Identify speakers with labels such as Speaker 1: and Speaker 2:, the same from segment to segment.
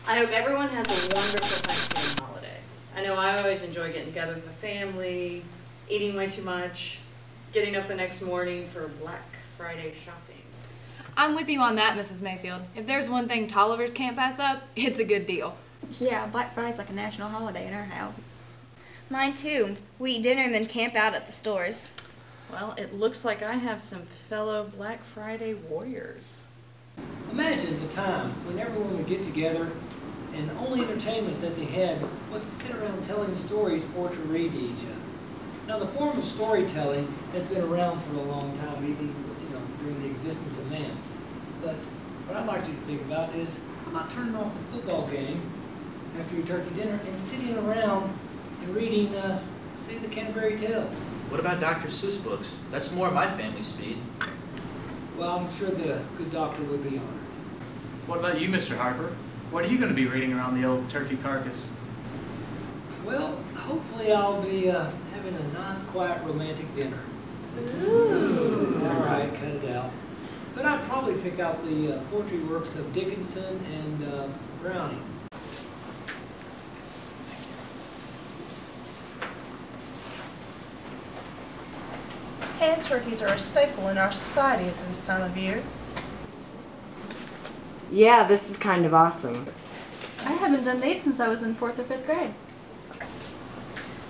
Speaker 1: I hope everyone has a wonderful Thanksgiving holiday. I know I always enjoy getting together with my family, eating way too much, getting up the next morning for Black Friday shopping.
Speaker 2: I'm with you on that, Mrs. Mayfield. If there's one thing Tollivers can't pass up, it's a good deal.
Speaker 3: Yeah, Black Friday's like a national holiday in our house.
Speaker 4: Mine too. We eat dinner and then camp out at the stores.
Speaker 1: Well, it looks like I have some fellow Black Friday warriors.
Speaker 5: Imagine the time when everyone would get together and the only entertainment that they had was to sit around telling stories or to read to each other. Now, the form of storytelling has been around for a long time, even during the existence of man. But what I'd like you to think about is about turning off the football game after your turkey dinner and sitting around and reading, say, the Canterbury Tales.
Speaker 6: What about Dr. Seuss books? That's more my family speed.
Speaker 5: Well, I'm sure the good doctor would be honored.
Speaker 7: What about you, Mr. Harper? What are you going to be reading around the old turkey carcass?
Speaker 5: Well, hopefully I'll be having a nice, quiet, romantic dinner.
Speaker 1: Ooh.
Speaker 5: All right, cut it out. But I'd probably pick out the poetry works of Dickinson and Browning.
Speaker 8: Hand turkeys are a staple in our society at this time of year.
Speaker 9: Yeah, this is kind of awesome.
Speaker 3: I haven't done these since I was in 4th or 5th grade.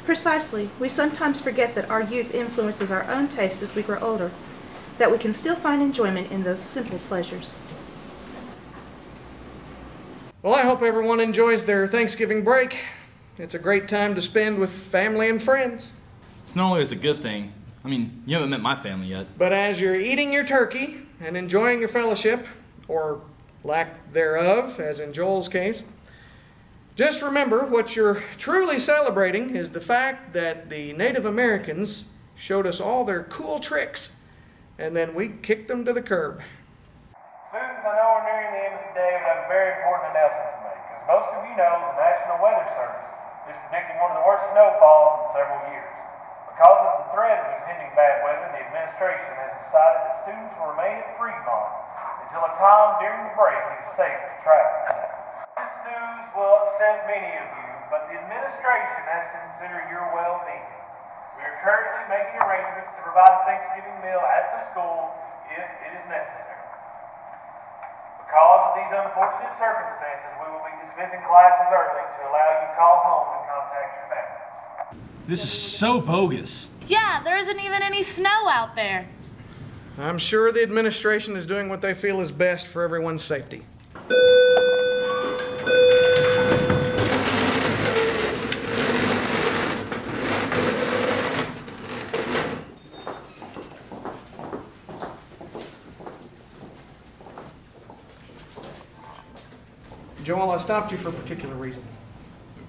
Speaker 8: Precisely. We sometimes forget that our youth influences our own tastes as we grow older, that we can still find enjoyment in those simple pleasures.
Speaker 10: Well, I hope everyone enjoys their Thanksgiving break. It's a great time to spend with family and friends.
Speaker 11: It's not always a good thing. I mean, you haven't met my family yet.
Speaker 10: But as you're eating your turkey and enjoying your fellowship, or lack thereof, as in Joel's case, just remember what you're truly celebrating is the fact that the Native Americans showed us all their cool tricks, and then we kicked them to the curb.
Speaker 12: Students, I know we're nearing the end of the day, but I have a very important announcement to make. As most of you know, the National Weather Service is predicting one of the worst snowfalls in several years. Because of the threat of impending bad weather, the administration has decided that students will remain at Freedmont until a time during the break it is safe to travel. This news will upset many of you, but the administration has to consider your well-being. We are currently making arrangements to provide a Thanksgiving meal at the school if it is necessary. Because of these unfortunate circumstances, we will be dismissing classes early to allow you to call home and contact your family.
Speaker 11: This is so bogus.
Speaker 4: Yeah, there isn't even any snow out there.
Speaker 10: I'm sure the administration is doing what they feel is best for everyone's safety. Joel, I stopped you for a particular reason.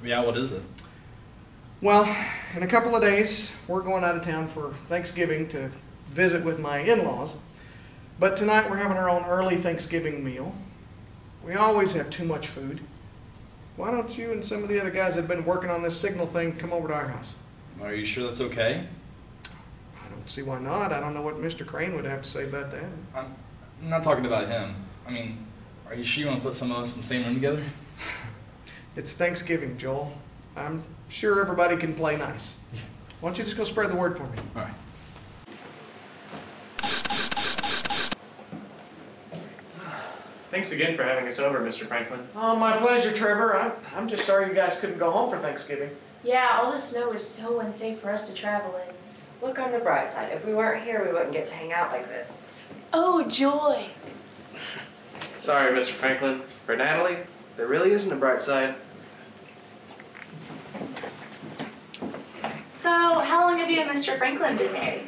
Speaker 11: Yeah, what is it?
Speaker 10: Well, in a couple of days, we're going out of town for Thanksgiving to visit with my in-laws. But tonight we're having our own early Thanksgiving meal. We always have too much food. Why don't you and some of the other guys that have been working on this signal thing come over to our house?
Speaker 11: Are you sure that's okay?
Speaker 10: I don't see why not. I don't know what Mr. Crane would have to say about that.
Speaker 11: I'm not talking about him. I mean, are you sure you want to put some of us in the same room together?
Speaker 10: It's Thanksgiving, Joel. I'm sure everybody can play nice. Why don't you just go spread the word for me?
Speaker 11: All right.
Speaker 7: Thanks again for having us over, Mr. Franklin.
Speaker 10: Oh, my pleasure, Trevor. I'm just sorry you guys couldn't go home for Thanksgiving.
Speaker 13: Yeah, all the snow is so unsafe for us to travel in.
Speaker 9: Look on the bright side. If we weren't here, we wouldn't get to hang out like this.
Speaker 13: Oh, joy!
Speaker 7: Sorry, Mr. Franklin. For Natalie, there really isn't a bright side.
Speaker 13: So, how long have you and Mr. Franklin been married?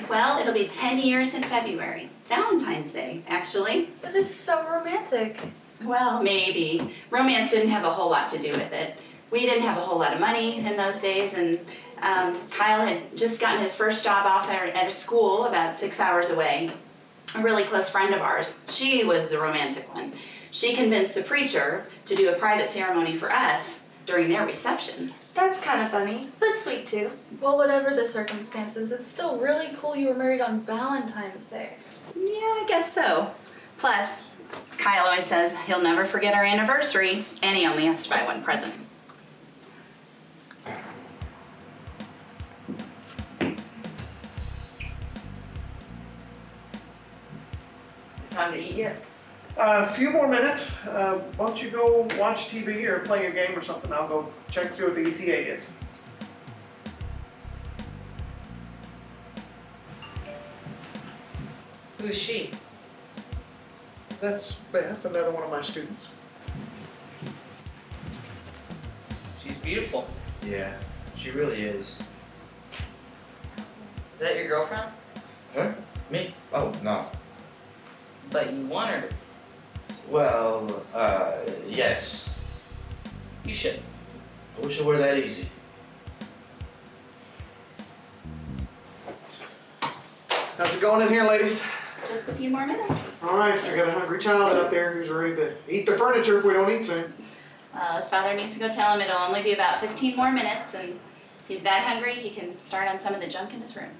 Speaker 14: Well, it'll be 10 years in February. Valentine's Day, actually.
Speaker 3: That is so romantic.
Speaker 14: Well, maybe. Romance didn't have a whole lot to do with it. We didn't have a whole lot of money in those days, and Kyle had just gotten his first job off at a school about 6 hours away. A really close friend of ours, she was the romantic one. She convinced the preacher to do a private ceremony for us during their reception.
Speaker 13: That's kind of funny, but sweet too.
Speaker 3: Well, whatever the circumstances, it's still really cool you were married on Valentine's Day.
Speaker 14: Yeah, I guess so. Plus, Kyle always says he'll never forget our anniversary, and he only has to buy one present.
Speaker 1: Is it time to eat yet?
Speaker 10: A few more minutes. Why don't you go watch TV or play a game or something? I'll go check see what the ETA is.
Speaker 1: Who's she?
Speaker 10: That's Beth, another one of my students.
Speaker 1: She's beautiful.
Speaker 6: Yeah, she really is.
Speaker 1: Is that your girlfriend?
Speaker 6: Huh? Me? Oh, no.
Speaker 1: But you want her to.
Speaker 6: Well, yes.
Speaker 1: You should.
Speaker 6: I wish it were that easy.
Speaker 10: How's it going in here, ladies?
Speaker 14: Just a few more minutes.
Speaker 10: All right, I got a hungry child out there who's ready to eat the furniture if we don't eat soon.
Speaker 14: Well, his father needs to go tell him it'll only be about 15 more minutes, and if he's that hungry, he can start on some of the junk in his room.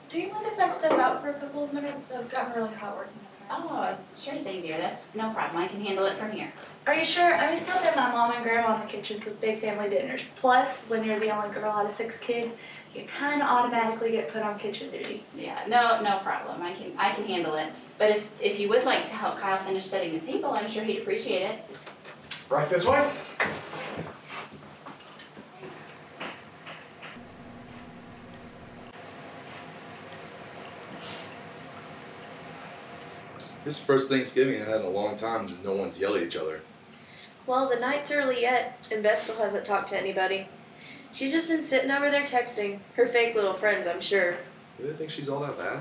Speaker 3: Do you mind if I step out for a couple of minutes? I've gotten really hot working.
Speaker 14: Oh, sure thing, dear. That's no problem. I can handle it from here.
Speaker 13: Are you sure? I was helping my mom and grandma in the kitchens with big family dinners. Plus, when you're the only girl out of 6 kids, you kind of automatically get put on kitchen duty.
Speaker 14: Yeah, no problem. I can handle it. But if you would like to help Kyle finish setting the table, I'm sure he'd appreciate it.
Speaker 10: Right this way.
Speaker 11: This is the first Thanksgiving I had in a long time and no one's yelled at each other.
Speaker 13: Well, the night's early yet, and Beth still hasn't talked to anybody. She's just been sitting over there texting. Her fake little friends, I'm sure.
Speaker 11: Do they think she's all that bad?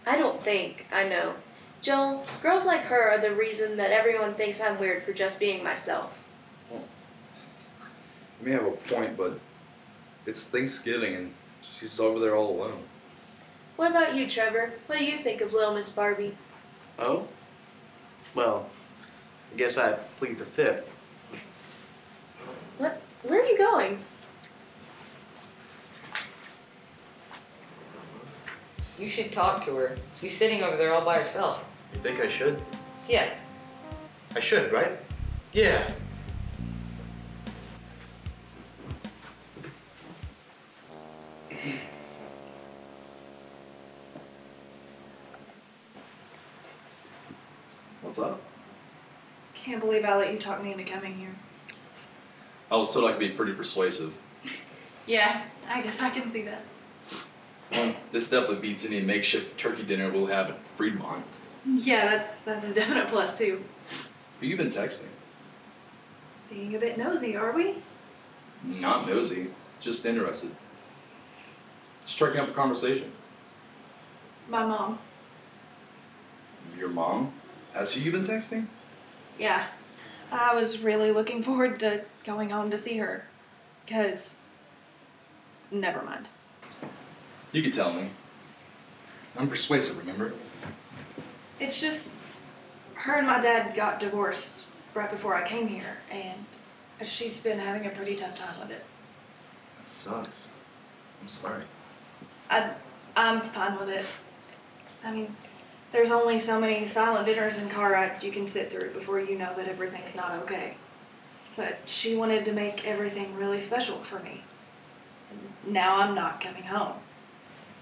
Speaker 13: I don't think. I know. Joel, girls like her are the reason that everyone thinks I'm weird for just being myself.
Speaker 11: You may have a point, but it's Thanksgiving and she's over there all alone.
Speaker 13: What about you, Trevor? What do you think of Little Miss Barbie?
Speaker 15: Oh? Well, I guess I plead the fifth.
Speaker 13: What? Where are you going?
Speaker 1: You should talk to her. She's sitting over there all by herself.
Speaker 6: You think I should?
Speaker 1: Yeah.
Speaker 6: I should, right? Yeah.
Speaker 11: What's up?
Speaker 2: Can't believe I let you talk me into coming here.
Speaker 11: I was told I could be pretty persuasive.
Speaker 2: Yeah, I guess I can see that.
Speaker 11: Well, this definitely beats any makeshift turkey dinner we'll have at Freedmont.
Speaker 2: Yeah, that's a definite plus too.
Speaker 11: Who you been texting?
Speaker 2: Being a bit nosy, are we?
Speaker 11: Not nosy, just interested. Striking up a conversation.
Speaker 2: My mom.
Speaker 11: Your mom? That's who you've been texting?
Speaker 2: Yeah. I was really looking forward to going home to see her. 'Cause... never mind.
Speaker 11: You could tell me. I'm persuasive, remember?
Speaker 2: It's just... her and my dad got divorced right before I came here, and she's been having a pretty tough time with it.
Speaker 11: That sucks. I'm sorry.
Speaker 2: I'm fine with it. I mean, there's only so many silent dinners and car rides you can sit through before you know that everything's not okay. But she wanted to make everything really special for me. And now I'm not coming home.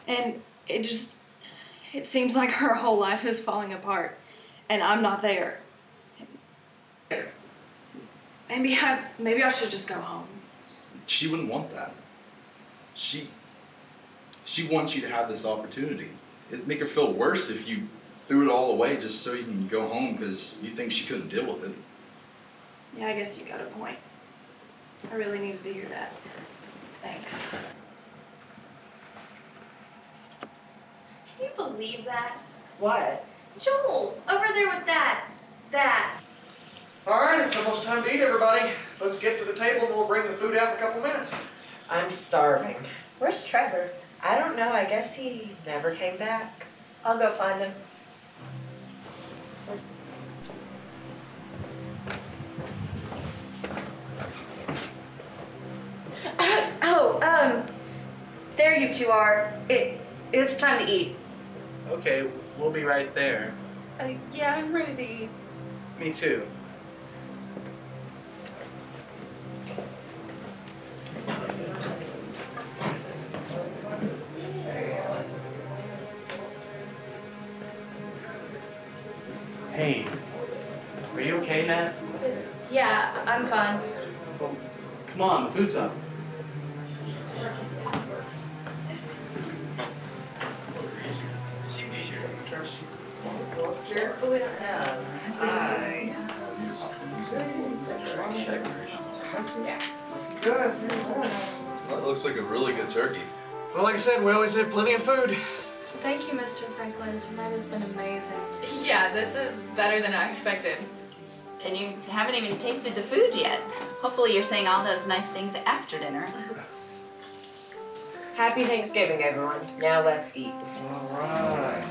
Speaker 2: And it seems like her whole life is falling apart, and I'm not there. Maybe I should just go home.
Speaker 11: She wouldn't want that. She wants you to have this opportunity. It'd make her feel worse if you threw it all away just so you can go home because you think she couldn't deal with it.
Speaker 2: Yeah, I guess you got a point. I really needed to hear that. Thanks.
Speaker 13: Can you believe that?
Speaker 15: What?
Speaker 13: Joel, over there with that.
Speaker 10: All right, it's almost time to eat, everybody. Let's get to the table and we'll bring the food out in a couple minutes.
Speaker 9: I'm starving.
Speaker 13: Where's Trevor?
Speaker 9: I don't know. I guess he never came back.
Speaker 13: I'll go find him. There you two are. It's time to eat.
Speaker 15: Okay, we'll be right there.
Speaker 3: Yeah, I'm ready to eat.
Speaker 7: Me too. Hey, are you okay, Nat?
Speaker 2: Yeah, I'm fine.
Speaker 15: Well, come on, the food's up.
Speaker 11: Good. Well, it looks like a really good turkey.
Speaker 10: Well, like I said, we always have plenty of food.
Speaker 3: Thank you, Mr. Franklin. Tonight has been amazing.
Speaker 16: Yeah, this is better than I expected.
Speaker 14: And you haven't even tasted the food yet. Hopefully you're saying all those nice things after dinner.
Speaker 9: Happy Thanksgiving, everyone. Now let's eat.
Speaker 10: All right.